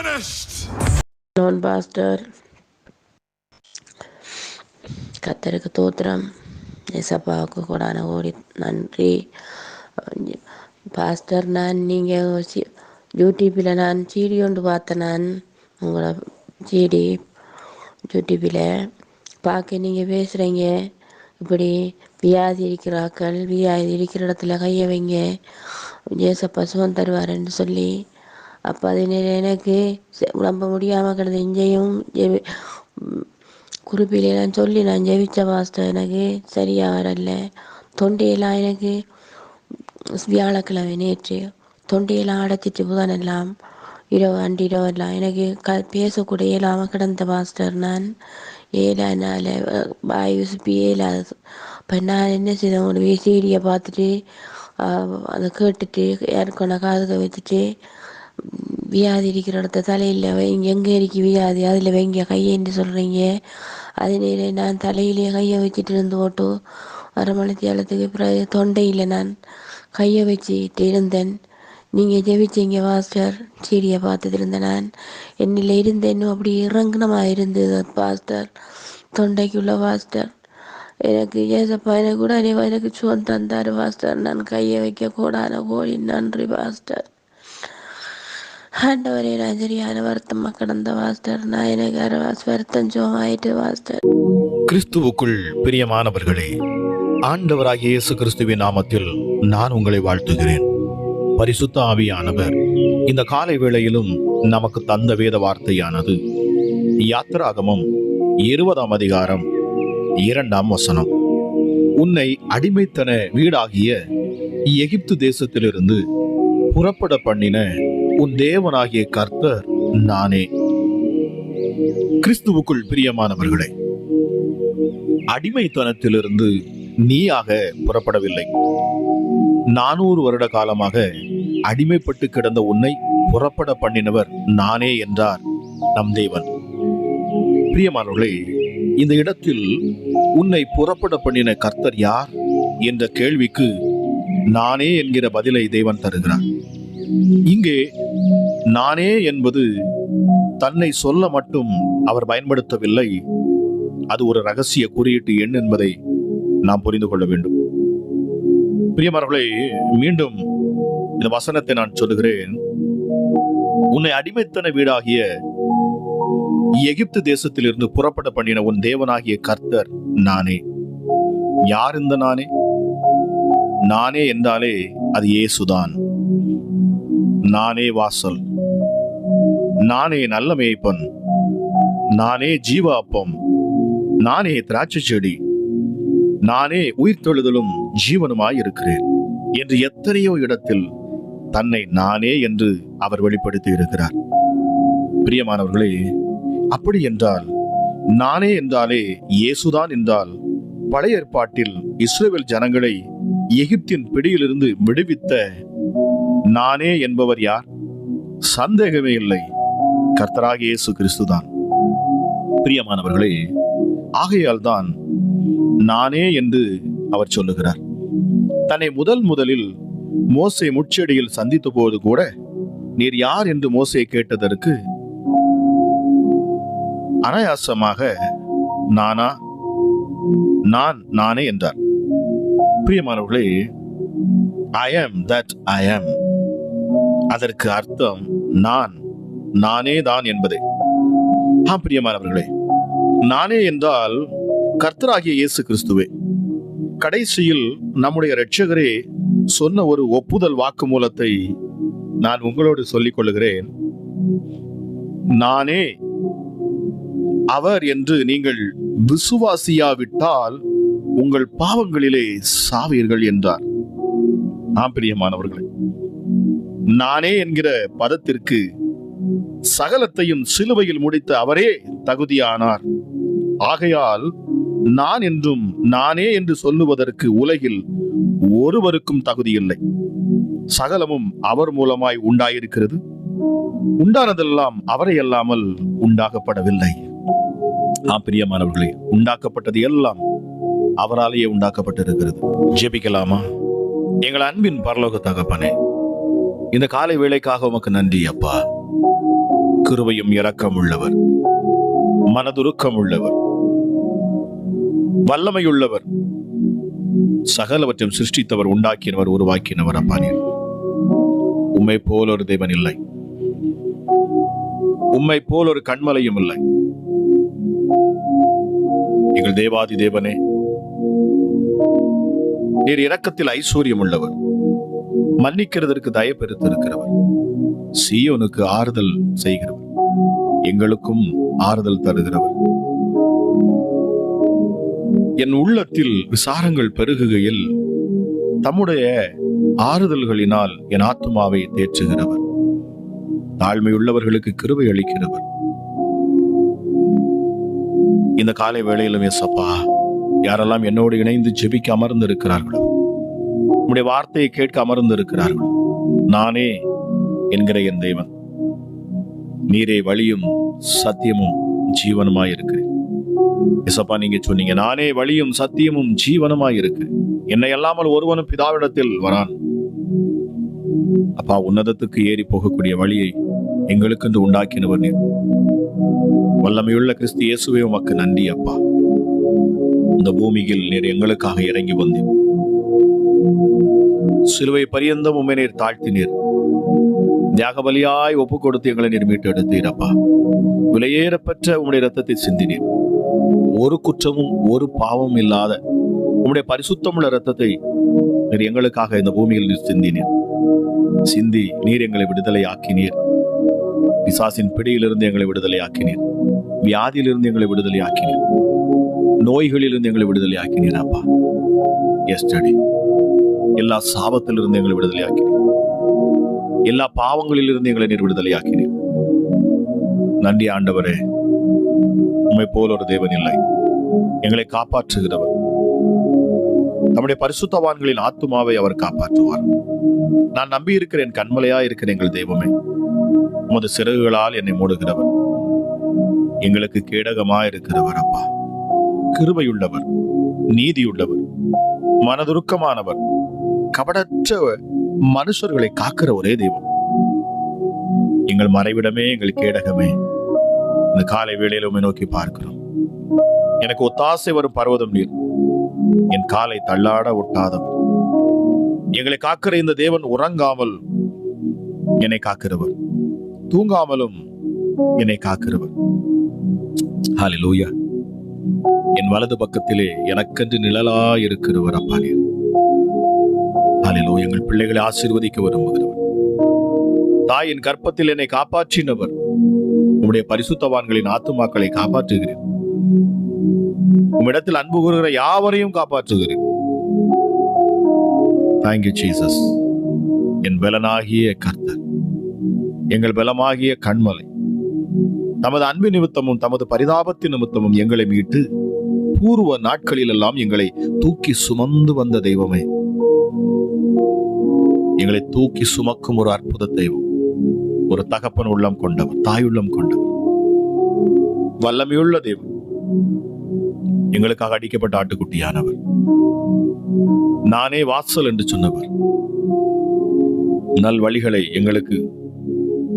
finished. நான் pastor. கர்த்தருக்கு தோத்திரம். ஏசப்பாவுக்கு கூடான ஓடி நன்றி. பாஸ்டர், நீங்கள் யூடியூப்பில் நான் சீடி ஒன்று பார்த்தேன். நான் உங்களோட சீடி யூடியூப்பில் பார்க்க நீங்கள் பேசுகிறீங்க. இப்படி வியாதி இருக்கிற இடத்துல கையை வைங்க, ஏசப்பா சுகம் தருவாருன்னு சொல்லி. அப்போ அது எனக்கு நம்ப முடியாமல் கிடந்த இஞ்சையும் குறிப்பிலாம் சொல்லி நான் ஜெபிச்ச பாஸ்டர். எனக்கு சரியாக வரல. தொண்டையெல்லாம் எனக்கு வியாழக்கிழமை நேற்று தொண்டையெல்லாம் அடைச்சிட்டு புதனெல்லாம் இரவெல்லாம் எனக்கு பேசக்கூட இயலாமல் கிடந்த பாஸ்டர். நான் ஏழானால வாயு சுப்பி ஏழாது. இப்போ நான் என்ன செய்தேன், ஒரு சீடியை பார்த்துட்டு அதை கேட்டுட்டு யாருக்கொண்டா காதுக வச்சுட்டு, வியாதி இருக்கிற இடத்த தலையில் வைங்க, எங்கே இருக்கு வியாதி அதில் வைங்க கையேன்னு சொல்கிறீங்க. அதனால நான் தலையிலேயே கையை வச்சுட்டு இருந்து போட்டு அரை மணி தேலத்துக்கு பிறகு தொண்டையில் நான் கையை வச்சுட்டு இருந்தேன். நீங்கள் ஜெபிச்சிங்க பாஸ்டர். சீடியை பார்த்துட்டு இருந்தேன். நான் என்னில் இருந்தேன்னு அப்படி இறங்குனமாக இருந்தது பாஸ்டர், தொண்டைக்குள்ள பாஸ்டர். எனக்கு ஏசப்பா எனக்கு கூட எனக்கு சுகம் தந்தார் பாஸ்டர். நான் கையை வைக்க கூடாத கோழி நன்றி பாஸ்டர். ஆண்டவரே, நான் சரியான வருத்தமாக கிடந்த பாஸ்டர். நான் எனக்கு வருத்தம் சுகம் ஆயிட்டு பாஸ்டர். கிறிஸ்துவுக்குள் பிரியமானவர்களே, ஆண்டவராகிய இயேசு கிறிஸ்துவின் நாமத்தில் நான் உங்களை வாழ்த்துகிறேன். பரிசுத்த ஆவியானவர் இந்த காலை வேளையிலும் நமக்கு தந்த வேத வார்த்தையானது யாத்திராகமம் 20ஆம் அதிகாரம் 2ஆம் வசனம். உன்னை அடிமைத்தன வீடாகிய எகிப்து தேசத்திலிருந்து புறப்பட பண்ணின உன் தேவனாகிய கர்த்தர் நானே. கிறிஸ்துவுக்குள் பிரியமானவர்களே, அடிமைத்தனத்திலிருந்து நீயாக புறப்படவில்லை. 400 வருட காலமாக அடிமைப்பட்டு கிடந்த உன்னை புறப்பட பண்ணினவர் நானே என்றார் நம் தேவன். பிரியமானவர்களே, இந்த இடத்தில் உன்னை புறப்பட பண்ணின கர்த்தர் யார் என்ற கேள்விக்கு நானே என்கிற பதிலை தேவன் தருகிறார். இங்கே நானே என்பது தன்னை சொல்ல மட்டும் அவர் பயன்படுத்தவில்லை. அது ஒரு ரகசிய குறியீட்டு எண் என்பதை நாம் புரிந்து கொள்ள வேண்டும். பிரியமானவர்களே, மீண்டும் இந்த வசனத்தை நான் சொல்லுகிறேன். உன்னை அடிமைத்தன வீடாகிய எகிப்து தேசத்திலிருந்து புறப்பட பண்ணின உன் தேவனாகிய கர்த்தர் நானே. யார் இந்த நானே? நானே என்றாலே அது இயேசுதான். நானே வாசல், நானே நல்ல மேய்ப்பன், நானே ஜீவ அப்பம், நானே திராட்சை செடி, நானே உயிர்த்தெழுதலும் ஜீவனுமாய் இருக்கிறேன் என்று எத்தனையோ இடத்தில் தன்னை நானே என்று அவர் வெளிப்படுத்தி இருக்கிறார். பிரியமானவர்களே, அப்படி என்றால் நானே என்றாலே இயேசுதான் என்றால், பழைய ஏற்பாட்டில் இஸ்ரவேல் ஜனங்களை எகிப்தின் பிடியிலிருந்து விடுவித்த நானே என்பவர் யார்? சந்தேகமே இல்லை, கர்த்தராகிய இயேசு கிறிஸ்துதான். பிரியமானவர்களே, ஆகையால் தான் நானே என்று அவர் சொல்லுகிறார். தன்னை முதலில் மோசே முட்செடியில் சந்தித்த போது கூட நீர் யார் என்று மோசே கேட்டதற்கு அனாயாசமாக நானே என்றார். பிரியமானவர்களே, I am that I am. அதற்கு அர்த்தம் நானே தான் என்பதே. பிரியமானவர்களே, நானே என்றால் கர்த்தராகிய இயேசு கிறிஸ்துவே. கடைசியில் நம்முடைய இரட்சகரே சொன்ன ஒரு ஒப்புதல் வாக்கு மூலத்தை நான் உங்களோடு சொல்லிக் கொள்ளுகிறேன். நானே அவர் என்று நீங்கள் விசுவாசியாவிட்டால் உங்கள் பாவங்களிலே சாவீர்கள் என்றார். பிரியமானவர்களே, நானே என்கிற பதத்திற்கு சகலத்தையும் சிலுவையில் முடித்த அவரே தகுதியானார். ஆகையால் நான் என்றும் நானே என்று சொல்லுவதற்கு உலகில் ஒருவருக்கும் தகுதியில்லை. சகலமும் அவர் மூலமாய் உண்டாயிருக்கிறது. உண்டானதெல்லாம் அவரை அல்லாமல் உண்டாக்கப்படவில்லை. பிரியமானவர்களே, உண்டாக்கப்பட்டது எல்லாம் அவராலேயே உண்டாக்கப்பட்டிருக்கிறது. ஜெபிக்கலாமா? எங்கள் அன்பின் பரலோக தகப்பனே, இந்த காலை வேளைக்காக உமக்கு நன்றி அப்பா. கிருபையும் இரக்கம் உள்ளவர், மனதுருக்கம் உள்ளவர், வல்லமையுள்ளவர், சகலவற்றையும் சிருஷ்டித்தவர், உண்டாக்கினவர், உருவாக்கினவர். அப்பா நீர் உம்மை போல் ஒரு தேவன் இல்லை, உம்மை போல் ஒரு கண்மலையும் இல்லை. எங்கள் தேவாதி தேவனே, நீர் இரக்கத்தில் ஐஸ்வர்யம் உள்ளவர், மன்னிக்கிறதற்கு தயை பெருத்திருக்கிறவர், சீயோனுக்கு ஆறுதல் செய்கிறவர், எங்களுக்கும் ஆறுதல் தருகிறவர். என் உள்ளத்தில் விசாரங்கள் பெருகுகையில் தம்முடைய ஆறுதல்களினால் என் ஆத்துமாவை தேற்றுகிறவர், தாழ்மையுள்ளவர்களுக்கு கிருபை அளிக்கிறவர். இந்த காலை வேளையிலும் ஏசப்பா, யாரெல்லாம் என்னோடு இணைந்து ஜெபிக்க அமர்ந்து இருக்கிறார்களோ, உம்முடைய வார்த்தையை கேட்க அமர்ந்து இருக்கிறார்களோ, நானே என்கிற என் தேவன், நீரே வழியும் சத்தியமும் ஜீவனுமாய் இருக்கிறேன். ஏசப்பா, நீங்க சொன்னீங்க, நானே வழியும் சத்தியமும் ஜீவனுமாய் இருக்கிறேன், என்னை அல்லாமல் ஒருவனும் பிதாவிடத்தில் வரான். அப்பா, உன்னதத்துக்கு ஏறி போகக்கூடிய வழியை எங்களுக்கு உண்டாக்கினவர் நீர். வல்லமையுள்ள கிறிஸ்து இயேசுவே, உமக்கு நன்றி அப்பா. இந்த பூமியில் நீர் எங்களுக்காக இறங்கி வந்தீர், சிலுவை பரியந்தம் உம்மை நீர் தாழ்த்தினீர், தியாக பலியாய் ஒப்பு கொடுத்து எங்களை நீர் மீட்டு எடுத்தீர் அப்பா. விலையேறப்பெற்ற உம்முடைய இரத்தத்தை சிந்தினீர், ஒரு குற்றமும் ஒரு பாவமும் இல்லாத உம்முடைய பரிசுத்தமுள்ள இரத்தத்தை நீர் எங்களுக்காக இந்த பூமியில் நீர் சிந்தினீர். சிந்தி நீர் எங்களை விடுதலை ஆக்கினீர், பிசாசின் பிடியிலிருந்து எங்களை விடுதலை ஆக்கினீர், வியாதியிலிருந்து எங்களை விடுதலை ஆக்கினீர், நோய்களிலிருந்து எங்களை விடுதலை ஆக்கினீர் அப்பா. எஸ்டடி எல்லா சாபத்திலிருந்து எங்களை விடுதலை ஆக்கினீர், எல்லா பாவங்களிலிருந்து எங்களை நீர் விடுதலை ஆக்கினீர். நன்றி ஆண்டவரே, உம்மை போல் ஒரு தேவன் இல்லை, எங்களை காப்பாற்றுகிறவர். நம்முடைய பரிசுத்தவான்களின் ஆத்துமாவை அவர் காப்பாற்றுவார். நான் நம்பி இருக்கிறேன், கண்மலையா இருக்கிற எங்கள் தெய்வமே, உமது சிறகுகளால் என்னை மூடுகிறவர், எங்களுக்கு கேடகமா இருக்கிறவர் அப்பா. கிருபையுள்ளவர், நீதியுள்ளவர், மனதுருக்கமானவர், கபடற்ற மனுஷர்களை காக்கிற ஒரே தெய்வம். எங்கள் மறைவிடமே, எங்கள் கேடகமே, இந்த காலை வேளையில உம்மை நோக்கி பார்க்கிறோம். எனக்கு ஒத்தாசை வரும் பர்வதம் நீர், என் காலை தள்ளாட ஒட்டாதவர். எங்களை காக்கிற இந்த தேவன் உறங்காமல் என்னை காக்கிறவர், தூங்காமலும் என்னை காக்கிறவர். ஹல்லேலூயா. என் வலது பக்கத்திலே எனக்கென்று நிழலாய் இருக்கிறவர் அப்பா நீர். ஹல்லேலூயா. எங்கள் பிள்ளைகளை ஆசீர்வதிக்க விரும்புகிறவர், தாயின் கர்ப்பத்தில் என்னை காப்பாற்றினவர், உம்முடைய பரிசுத்தவான்களின் ஆத்துமாக்களை காப்பாற்றுகிறேன், உம்மிடத்தில் அன்பு கூறுகிற யாவரையும் காப்பாற்றுகிறேன். Thank you Jesus. என் பலனாகிய கர்த்தர், எங்கள் பலமாகிய கண்மலை, தமது அன்பு நிமித்தமும் தமது பரிதாபத்தின் நிமித்தமும் எங்களை மீட்டு பூர்வ நாட்களில் எல்லாம் எங்களை தூக்கி சுமந்து வந்த தெய்வமே, எங்களை தூக்கி சுமக்கும் ஒரு அற்புத தெய்வம், ஒரு தகப்பன் உள்ளம் கொண்டவர், தாயுள்ளம் கொண்டவர், வல்லமையுள்ள தெய்வம், எங்களுக்காக அடிக்கப்பட்ட ஆட்டுக்குட்டியானவர், நானே வாசல் என்று சொன்னவர், நல் வழிகளை எங்களுக்கு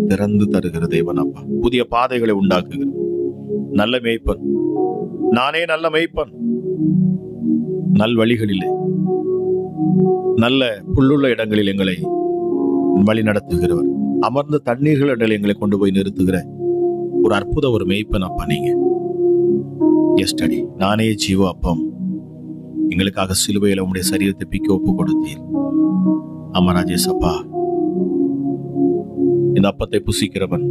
திறந்து தருகிற தேவன் அப்பா. புதிய பாதைகளை உண்டாக்குகிற நல்ல மேய்ப்பன், நானே நல்ல மேய்ப்பன். நல் வழிகளிலே, நல்ல புல்லுள்ள இடங்களில் எங்களை வழி நடத்துகிறவர், அமர்ந்த தண்ணீர்கள் இடங்களில் எங்களை கொண்டு போய் நிறுத்துகிற ஒரு அற்புத ஒரு மேய்ப்பன் அப்பா நீங்க. எஸ்டடி நானே ஜீவ அப்பம், எங்களுக்காக சிலுவையில உங்களுடைய சரீரத்தை பிக்க ஒப்பு கொடுத்தீர். அமராஜேஸ் அப்பா, இந்த அப்பத்தை புசிக்கிறவன்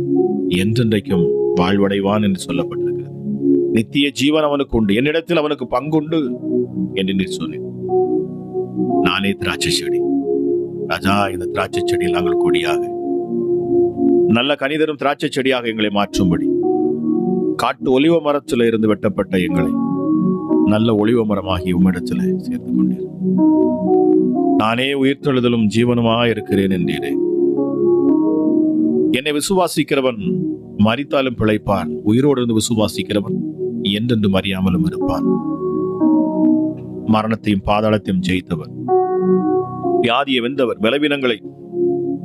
என்றென்றைக்கும் வாழ்வடைவான் என்று சொல்லப்பட்டிருக்கிறது. நித்திய ஜீவன் அவனுக்கு உண்டு, என்னிடத்தில் அவனுக்கு பங்குண்டு என்று நீர் சொன்னீர். நானே திராட்சை செடி ராஜா, இந்த திராட்சை செடியில் நாங்கள் கொடியாக, நல்ல கனிதரும் திராட்சை செடியாக எங்களை மாற்றும்படி, காட்டு ஒலிவ மரத்தில் இருந்து வெட்டப்பட்ட எங்களை நல்ல ஒளிவ மரமாகி உம்மிடத்தில் சேர்த்துக் கொண்டீர். நானே உயிர்த்தெழுதலும் ஜீவனுமாய் இருக்கிறேன் என்றீரே. என்னை விசுவாசிக்கிறவன் மரித்தாலும் பிழைப்பான், உயிரோடு இருந்து விசுவாசிக்கிறவன் என்றென்றும் அறியாமலும் இருப்பான். மரணத்தையும் பாதாளத்தையும் ஜெயித்தவர், வியாதியை வென்றவர், பலவீனங்களை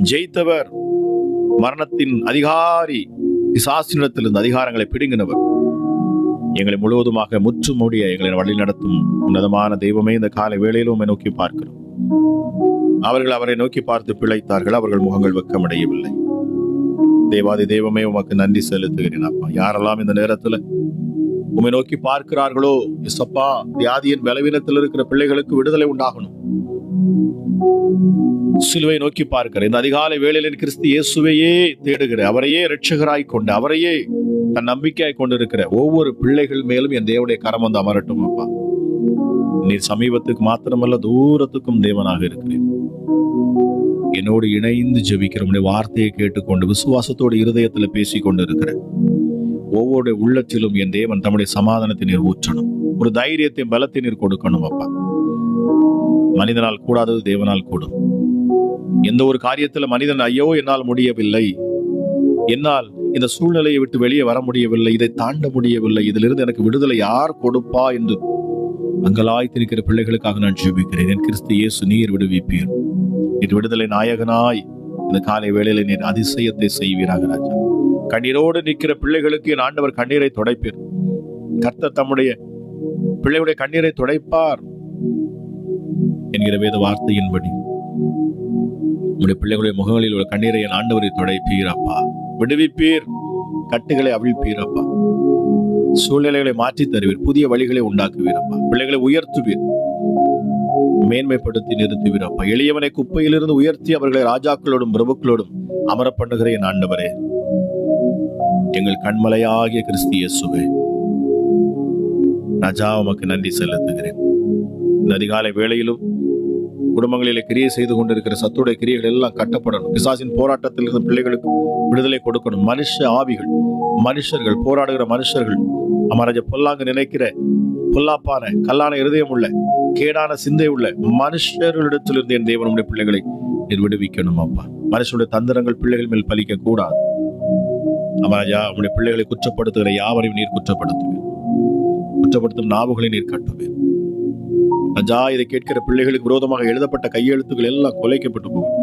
ஜெயித்தவர், மரணத்தின் அதிகாரி பிசாசினிடத்திலிருந்து அதிகாரங்களை பிடுங்கினவர். எங்களை முழுவதுமாக முற்றுமுடிய எங்களை வழி நடத்தும் உன்னதமான தெய்வமே, இந்த காலை வேளையிலும் உம்மை நோக்கி பார்க்கிறோம். அவர்கள் அவரை நோக்கி பார்த்து பிழைத்தார்கள், அவர்கள் முகங்கள் வெட்கமடையவில்லை. தேவாதி தெய்வமே, உமக்கு நன்றி செலுத்துகிறேன் அப்பா. யாரெல்லாம் இந்த நேரத்துல உம்மை நோக்கி பார்க்கிறார்களோ இசப்பா, வியாதியின் பலவீனத்தில் இருக்கிற பிள்ளைகளுக்கு விடுதலை உண்டாகணும். சிலுவை நோக்கி பார்க்கிற இந்த அதிகாலை வேளையில் கிறிஸ்து இயேசுவையே தேடுகிற, அவரையே இரட்சகராய் கொண்டு, அவரையே தன் நம்பிக்கையாய் கொண்டிருக்கிற ஒவ்வொரு பிள்ளைகள் மேலும் என் தேவனுடைய கரம் வந்து அமரட்டும் அப்பா. நீர் சமீபத்துக்கு மாத்திரமல்ல, தூரத்துக்கும் தேவனாக இருக்கிறேன். என்னோடு இணைந்து ஜெபிக்கிற உம்முடைய வார்த்தையை கேட்டுக்கொண்டு விசுவாசத்தோடு இருதயத்தில் பேசிக் கொண்டு இருக்கிற ஒவ்வொரு உள்ளத்திலும் என் தேவன் தம்முடைய சமாதானத்தை நீர் ஊற்றணும். ஒரு தைரியத்தை பலத்தை நீர் கொடுக்கணும் அப்பா. மனிதனால் கூடாதது தேவனால் கூடும். எந்த ஒரு காரியத்துல மனிதன் ஐயோ என்னால் முடியவில்லை, என்னால் இந்த சூழ்நிலையை விட்டு வெளியே வர முடியவில்லை, இதை தாண்ட முடியவில்லை, இதிலிருந்து எனக்கு விடுதலை யார் கொடுப்பா என்று அங்கலாய்த்திருக்கிற பிள்ளைகளுக்காக நான் ஜெபிக்கிறேன். என் கிறிஸ்து இயேசு நீர் விடுவிப்பீர். நீர் விடுதலை நாயகனாய் இந்த காலை வேளையில நீர் அதிசயத்தை செய்வீராக ராஜா. கண்ணீரோடு நிற்கிற பிள்ளைகளுக்கு என் ஆண்டவர் கண்ணீரை துடைப்பீர். கர்த்தர் தம்முடைய பிள்ளையுடைய கண்ணீரை துடைப்பார் என்கிற வேத வார்த்தையின்படி உங்களுடைய பிள்ளைகளுடைய முகங்களில் உள்ள கண்ணீரை என் ஆண்டவரை துடைப்பீர் அப்பா. விடுவிப்பீர், கட்டுகளை அவிழ்ப்பீர் அப்பா. சூழ்நிலைகளை மாற்றி தருவீர், புதிய வழிகளை உண்டாக்குவீர் அப்பா. பிள்ளைகளை உயர்த்துவீர், மேன்மைப்படுத்தி நிறுத்துவீர் அப்பா. எளியவனை குப்பையிலிருந்து உயர்த்தி அவர்களை ராஜாக்களோடும் பிரபுக்களோடும் அமர பண்ணுகிற என் ஆண்டவரே, எங்கள் கண்மலையாகிய கிறிஸ்து இயேசுவே ராஜா, உமக்கு நன்றி செலுத்துகிறேன். இந்த அதிகாலை வேளையிலும் குடும்பங்களிலே கிரியை செய்து கொண்டிருக்கிற சத்துடைய கிரியைகள் எல்லாம் கட்டப்படணும். பிசாசின் போராட்டத்தில் இருந்த பிள்ளைகளுக்கு விடுதலை கொடுக்கணும். மனுஷ ஆவிகள், மனுஷர்கள், போராடுகிற மனுஷர்கள், அமராஜ பொல்லாங்க நினைக்கிற பொல்லாப்பான கல்லான இருதயம் உள்ள கேடான சிந்தை உள்ள மனுஷர்களிடத்திலிருந்து என் தேவனுடைய பிள்ளைகளை நீர் விடுவிக்கணும் அப்பா. மனுஷனுடைய தந்திரங்கள் பிள்ளைகள் மேல் பலிக்க கூடாது. அமராஜா, உங்களுடைய பிள்ளைகளை குற்றப்படுத்துகிற யாவரையும் நீர் குற்றப்படுத்துவீர். குற்றப்படுத்தும் நாவுகளை நீர் கட்டுவீர் ராஜா. இதை கேட்கிற பிள்ளைகளுக்கு விரோதமாக எழுதப்பட்ட கையெழுத்துக்கள் எல்லாம் கொலைக்கப்பட்டு போகும்.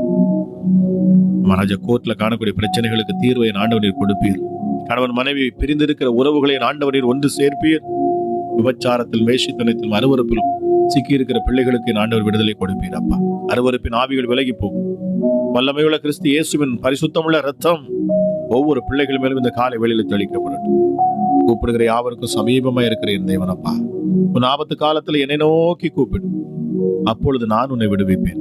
மகாராஜா, கோர்ட்ல காணக்கூடிய பிரச்சனைகளுக்கு தீர்வை என் ஆண்டவர் நீர் கொடுப்பீர். கணவன் மனைவி பிரிந்திருக்கிற உறவுகளை என் ஆண்டவர் நீர் ஒன்று சேர்ப்பீர். விபச்சாரத்தில், வேஷித்தனத்தில், அருவருப்பிலும் சிக்கியிருக்கிற பிள்ளைகளுக்கு என் ஆண்டவர் விடுதலை கொடுப்பீர் அப்பா. அருவருப்பின் ஆவிகள் விலகி போகும். வல்லமையுள்ள கிறிஸ்து இயேசுவின் பரிசுத்தமுள்ள ரத்தம் ஒவ்வொரு பிள்ளைகள் மேலும் இந்த காலை வெளியில் தெளிக்கப்படட்டும். கூப்பிடுகிற யாவருக்கும் சமீபமா இருக்கிற என் தேவனப்பா, உன் ஆபத்து காலத்தில் என்னை நோக்கி கூப்பிடு, அப்பொழுது நான் உன்னை விடுவிப்பேன்,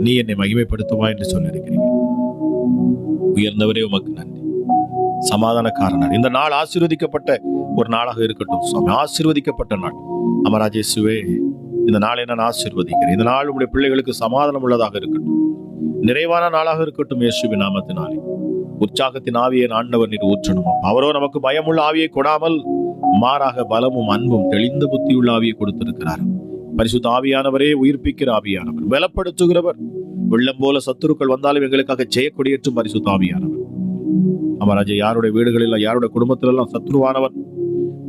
நீ என்னை மகிமைப்படுத்துவா என்று சொல்லியிருக்கிறீங்க. உயர்ந்தவரே, உமக்கு நன்றி. சமாதானக்காரனார், இந்த நாள் ஆசீர்வதிக்கப்பட்ட ஒரு நாளாக இருக்கட்டும் சுவாமி. ஆசீர்வதிக்கப்பட்ட நாள் அமராஜேசுவே, இந்த நாளை நான் ஆசீர்வதிக்கிறேன். இந்த நாள் உங்களுடைய பிள்ளைகளுக்கு சமாதானம் உள்ளதாக இருக்கட்டும், நிறைவான நாளாக இருக்கட்டும். இயேசுவின் நாமத்தினாலே உற்சாகத்தின் ஆவியை ஆண்டவர் நீர் ஊற்றணும். அவரோ நமக்கு பயமுள்ள ஆவியை கொடாமல் மாறாக பலமும் அன்பும் தெளிந்த புத்தியுள்ள ஆவியை கொடுத்திருக்கிறார். பரிசுத்த ஆவியானவரே உயிர்ப்பிக்கிற ஆவியானவர், பலப்படுத்துகிறவர். வெள்ளம் போல சத்துருக்கள் வந்தாலும் எங்களுக்காக ஜெயக்கொடியேற்றும் பரிசுத்த ஆவியானவர். அமராஜா, யாருடைய வீடுகளில், யாருடைய குடும்பத்திலெல்லாம் சத்ருவானவன்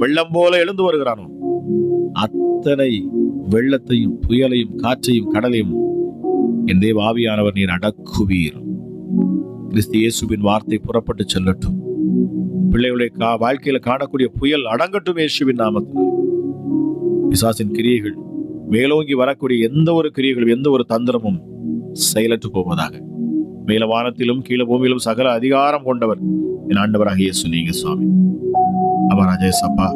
வெள்ளம் போல எழுந்து வருகிறானோ அத்தனை வெள்ளத்தையும், புயலையும், காற்றையும், கடலையும் என் தேவ ஆவியானவர் நீர் அடக்குவீர். கிறிஸ்து இயேசுவின் வார்த்தை புறப்பட்டு செல்லட்டும். பிள்ளைகளுடைய வாழ்க்கையில காணக்கூடிய புயல் அடங்கட்டும் இயேசுவின் நாமத்தில். பிசாசின் கிரியைகள், மேலோங்கி வரக்கூடிய எந்த ஒரு கிரியைகளும், எந்த ஒரு தந்திரமும் செயலற்று போவதாக. மேல வானத்திலும் கீழே பூமியிலும் சகல அதிகாரம் கொண்டவர் என் ஆண்டவராக இயேசு நீங்க சுவாமி. அமராஜேசப்பா,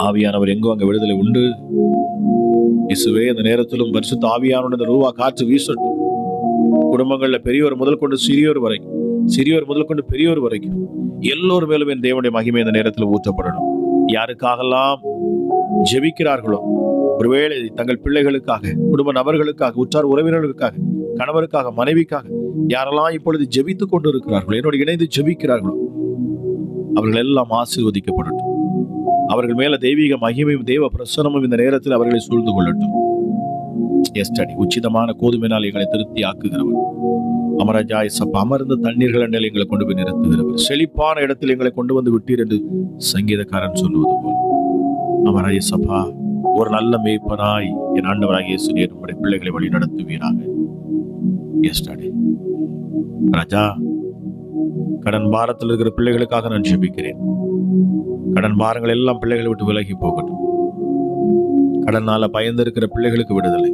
ஆவியானவர் எங்கோ அங்க விடுதலை உண்டு. இயேசுவே, அந்த நேரத்திலும் பரிசுத்த ஆவியானோட ரூவா காற்று வீசட்டும். குடும்பங்கள்ல பெரியவர் முதல் கொண்டு சிறியோர் வரை, சிறியோர் முதல் கொண்டு பெரியோர் வரைக்கும் எல்லோர் மேலும் என் தேவனுடைய மகிமை இந்த நேரத்தில் ஊற்றப்படணும். யாருக்காகலாம் ஜெபிக்கிறார்களோ, ஒருவேளை தங்கள் பிள்ளைகளுக்காக, குடும்ப நபர்களுக்காக, உற்றார் உறவினர்களுக்காக, கணவருக்காக, மனைவிக்காக யாரெல்லாம் இப்பொழுது ஜெபித்துக் கொண்டு இருக்கிறார்களோ, என்னோடு இணைந்து ஜெபிக்கிறார்களோ, அவர்கள் எல்லாம் ஆசீர்வதிக்கப்படட்டும். அவர்கள் மேல தெய்வீக மகிமையும் தேவ பிரசனமும் இந்த நேரத்தில் அவர்களை சூழ்ந்து கொள்ளட்டும். உச்சிதமான கோதுமையினால் எங்களை திருப்தி ஆக்குகிறவர். அமரஜாய் சப்பா, அமர்ந்த தண்ணீர்கள் அண்டையில் எங்களை கொண்டு போய் நிறுத்துகிறவர். செழிப்பான இடத்தில் எங்களை கொண்டு வந்து விட்டீர் என்று சங்கீதக்காரன் சொல்லுவது போல அமராய சப்பா, ஒரு நல்ல மேய்ப்பனாய் என் ஆண்டவராக இயேசு நீர் உம்முடைய பிள்ளைகளை வழி நடத்துவீராக. ராஜா, கடன் பாரத்தில் இருக்கிற பிள்ளைகளுக்காக நான் ஜெபிக்கிறேன். கடன் பாரங்கள் எல்லாம் பிள்ளைகளை விட்டு விலகி போகட்டும். கடனால பயந்து இருக்கிற பிள்ளைகளுக்கு விடுதலை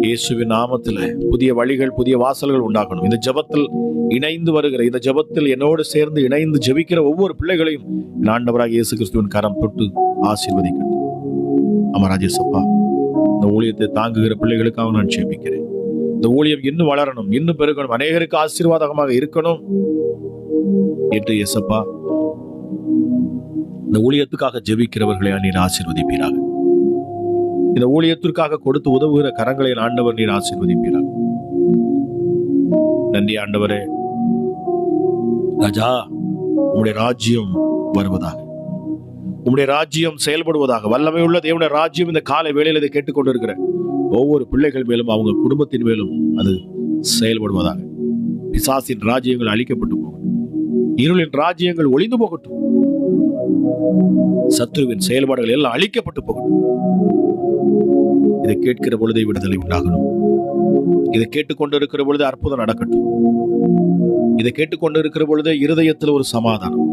இயேசுவின் நாமத்தில். புதிய வழிகள், புதிய வாசல்கள் உண்டாகணும். இந்த ஜெபத்தில் இணைந்து வருகிற, இந்த ஜெபத்தில் என்னோடு சேர்ந்து இணைந்து ஜெபிக்கிற ஒவ்வொரு பிள்ளைகளையும் ஆண்டவராக இயேசு கிறிஸ்துவின் கரம் தொட்டு ஆசீர்வதிக்கட்டும். அமராஜேசப்பா, இந்த ஊழியத்தை தாங்குகிற பிள்ளைகளுக்காக நான் ஜெபிக்கிறேன். இந்த ஊழியம் இன்னும் வளரணும், இன்னும் பெருகணும், அநேகருக்கு ஆசீர்வாதமாக இருக்கணும் என்று இயேசப்பா இந்த ஊழியத்துக்காக ஜெபிக்கிறவர்களை நீர் ஆசீர்வதிப்பீராக. இந்த ஊழியத்திற்காக கொடுத்து உதவுகிற கரங்களை ஆண்டவர் நீர் ஆசீர்வதிப்பீராக. நன்றி ஆண்டவரே. ராஜா, உம்முடைய ராஜ்யம் வருவதாக, உம்முடைய ராஜ்யம் செயல்படுவதாக. வல்லமை உள்ள தேவனுடைய ராஜ்யம் இந்த காலை வேளையில் இதை கேட்டுக்கொண்டிருக்கிற ஒவ்வொரு பிள்ளைகள் மேலும், அவங்க குடும்பத்தின் மேலும் அது செயல்படுவதாக. பிசாசின் ராஜ்யங்கள் அழிக்கப்பட்டு போகட்டும், இருளின் ராஜ்யங்கள் ஒளிந்து போகட்டும், சத்துருவின் செயல்பாடுகள் எல்லாம் அழிக்கப்பட்டு போகட்டும். இதை கேட்கிற பொழுதே விடுதலை உண்டாகணும். இதை கேட்டுக்கொண்டிருக்கிற பொழுது அற்புதம் நடக்கட்டும். இதை கேட்டுக்கொண்டிருக்கிற பொழுதே இருதயத்தில் ஒரு சமாதானம்.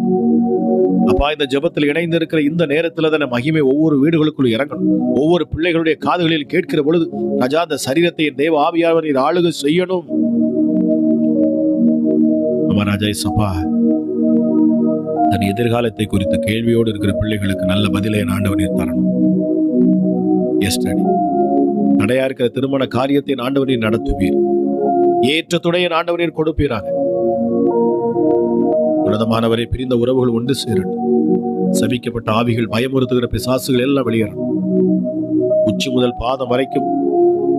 அப்பா, இந்த ஜெபத்தில் இணைந்து இருக்கிற இந்த நேரத்தில் தானே மகிமை ஒவ்வொரு வீடுகளுக்குள் இறங்கணும். ஒவ்வொரு பிள்ளைகளுடைய காதுகளில் கேட்கிற பொழுது ராஜா, அந்த சரீரத்தை என் தேவ ஆவியானவர் நீர் ஆளுகை செய்யணும். ராஜா சப்பா, தன் எதிர்காலத்தை குறித்த கேள்வியோடு இருக்கிற பிள்ளைகளுக்கு நல்ல பதிலை ஆண்டவர் நீர் தரணும். தடையா இருக்கிற திருமண காரியத்தை ஆண்டவர் நீர் நடத்துவீர். ஏற்ற துணையை ஆண்டவர் நீர் கொடுப்பீராக. உன்னதமானவரை பிரிந்த உறவுகள் ஒன்று சேரட்டும். சபிக்கப்பட்ட ஆவிகள், பயமுறுத்துகிற பிசாசுகள் எல்லாம் வெளியேறணும். உச்சி முதல் பாதம் வரைக்கும்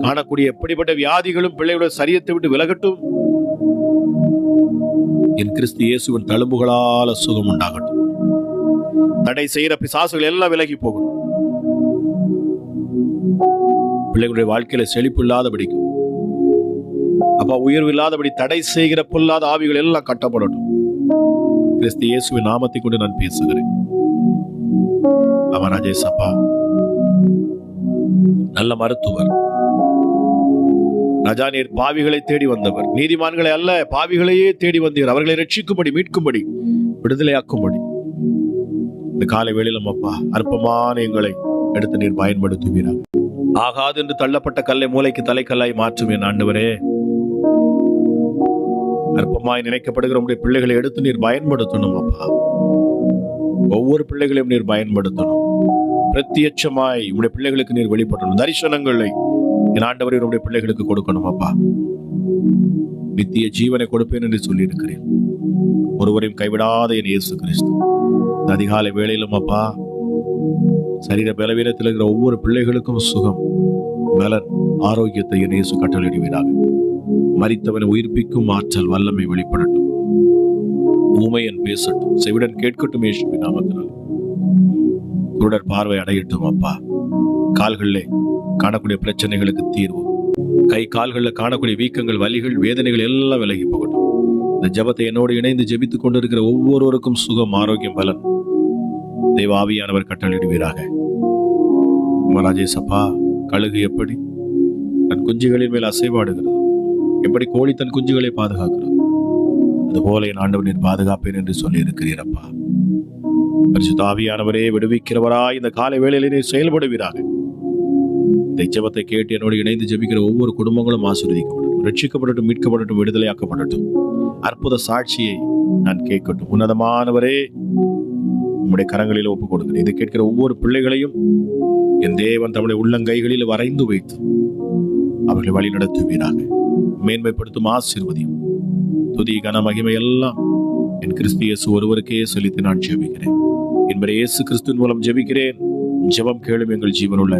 காணக்கூடிய எப்படிப்பட்ட வியாதிகளும் பிள்ளைகளுடைய சரீரத்தை விட்டு விலகட்டும். என் கிறிஸ்து இயேசுவின் தழும்புகளால சுகம் உண்டாகட்டும். தடை செய்கிற பிசாசுகள் எல்லாம் விலகி போகணும். பிள்ளைகளுடைய வாழ்க்கையில செழிப்பு இல்லாதபடிக்கும், அப்பா உயர்வு இல்லாதபடி தடை செய்கிற பொல்லாத ஆவிகள் எல்லாம் கட்டப்படட்டும். கிறிஸ்து இயேசுவின் நாமத்தை கொண்டு நான் பேசுகிறேன். அமராஜேசப்பா, நல்ல மருத்துவர் ராஜா, நீர் பாவிகளை தேடி வந்தவர், நீதிமான்களை அல்ல பாவிகளையே தேடி வந்தீர். அவர்களை ரட்சிக்கும்படி, மீட்கும்படி, விடுதலையாக்கும்படி இந்த காலை வேளையிலும் அப்பா அற்பமான எங்களை எடுத்து நீர் பயன்படுத்துவீராக. ஆகாது என்று தள்ளப்பட்ட கல்லை மூளைக்கு தலைக்கல்லாய் மாற்றும் என் ஆண்டவரே. அற்பமாய் நினைக்கப்படுகிற உடைய பிள்ளைகளை எடுத்து நீர் பயன்படுத்தணும் அப்பா. ஒவ்வொரு பிள்ளைகளையும் நீர் பயன்படுத்தணும். பிரத்யட்சமாய் உடைய பிள்ளைகளுக்கு நீர் வெளிப்படணும். தரிசனங்களை என் ஆண்டவரே உடைய பிள்ளைகளுக்கு கொடுக்கணும் அப்பா. நித்திய ஜீவனை கொடுப்பேன் என்று சொல்லி இருக்கிறேன். ஒருவரையும் கைவிடாத என் இயேசு கிறிஸ்து இந்த அதிகாலை வேளையிலும் அப்பா சரீர பலவீனத்தில் இருக்கிற ஒவ்வொரு பிள்ளைகளுக்கும் சுகம், பலன், ஆரோக்கியத்தை என் இயேசு கட்டளையிடுவீராக. மரித்தவனை உயிர்ப்பிக்கும் ஆற்றல், வல்லமை வெளிப்படட்டும். ஊமையன் பேசட்டும், செவிடன் கேட்கட்டும் இயேசுவின் நாமத்தினால். குருடர் பார்வை அடையட்டும் அப்பா. கால்களிலே காணக்கூடிய பிரச்சனைகளுக்கு தீர்வு, கை கால்களில் காணக்கூடிய வீக்கங்கள், வலிகள், வேதனைகள் எல்லாம் விலகி போகட்டும். இந்த ஜெபத்தை என்னோடு இணைந்து ஜெபித்துக் கொண்டிருக்கிற ஒவ்வொருவருக்கும் சுகம், ஆரோக்கியம், பலன் தெய்வ ஆவியானவர் கட்டளையிடுவீராக. ராஜேசப்பா, கழுகு எப்படி தன் குஞ்சுகளின் மேல் அசைவாடுகிறது, எப்படி கோழி தன் குஞ்சுகளை பாதுகாக்கிறது, அதுபோல என் ஆண்டவர் நீர் பாதுகாப்பேன் என்று சொல்லி இருக்கிறீரப்பா. பரிசுத்த ஆவியானவரே, விடுவிக்கிறவராய் இந்த காலை வேளையிலே நீர் செயல்படுவீராக. இந்த ஜெபத்தை கேட்டு என்னோடு இணைந்து ஜெபிக்கிற ஒவ்வொரு குடும்பங்களும் ஆசீர்வதிக்கப்படட்டும், ரட்சிக்கப்படட்டும், மீட்கப்படட்டும், விடுதலையாக்கப்படட்டும். அற்புத சாட்சியை நான் கேட்கட்டும். உன்னதமானவரே, உம்முடைய கரங்களில் ஒப்புக் கொடுக்கிறேன். இதை கேட்கிற ஒவ்வொரு பிள்ளைகளையும் என் தேவன் தம்முடைய உள்ளங்கைகளில் வரைந்து வைத்து அவர்களை வழி நடத்துவீராக. மேன்மைப்படுத்தும் ஆசீர்வதியும் துதி, கன, மகிமை எல்லாம் என் கிறிஸ்து இயேசு ஒருவருக்கே செலுத்தி நான் ஜெபிக்கிறேன். என்பதை இயேசு கிறிஸ்துவின் மூலம் ஜெபிக்கிறேன். ஜெபம் கேளும் எங்கள் ஜீவனுள்ள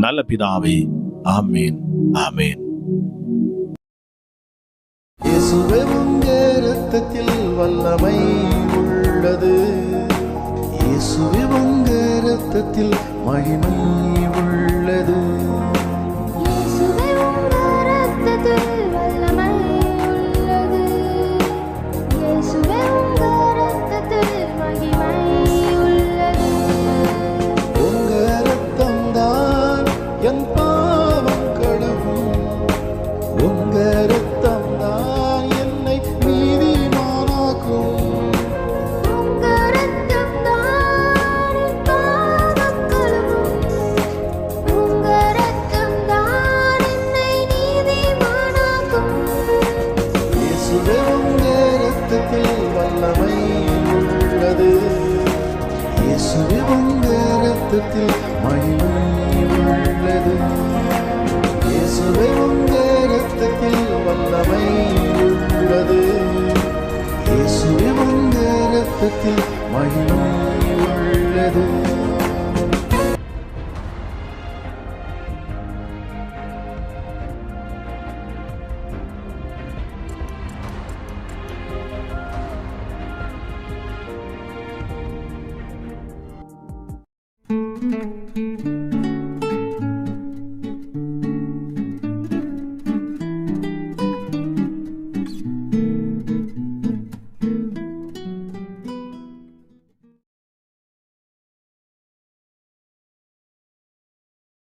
நல்ல பிதாவே. ஆமேன், ஆமேன். இயேசுவே, உம்முடைய இரத்தத்தில் வல்லமை உள்ளது. இயேசுவே, உம்முடைய இரத்தத்தில் மகிமை உள்ளது. இயேசுவே, உம்முடைய இரத்தத்தில் வல்லமை உள்ளது. இயேசுவே, உம்முடைய இரத்தத்தில் மகிமை உள்ளது. உங்க இரத்தம்தான் என் பாவம் கழுவும். உங்க இரத்தம்தான் என்னை நீதிமானாக்கும். இரத்தத்தில் மகிமை உள்ளது. இயேசுவே உங்க இரத்தத்தில் வல்லமை உள்ளது. இயேசுவே உங்க இரத்தத்தில் மகிமை உள்ளது.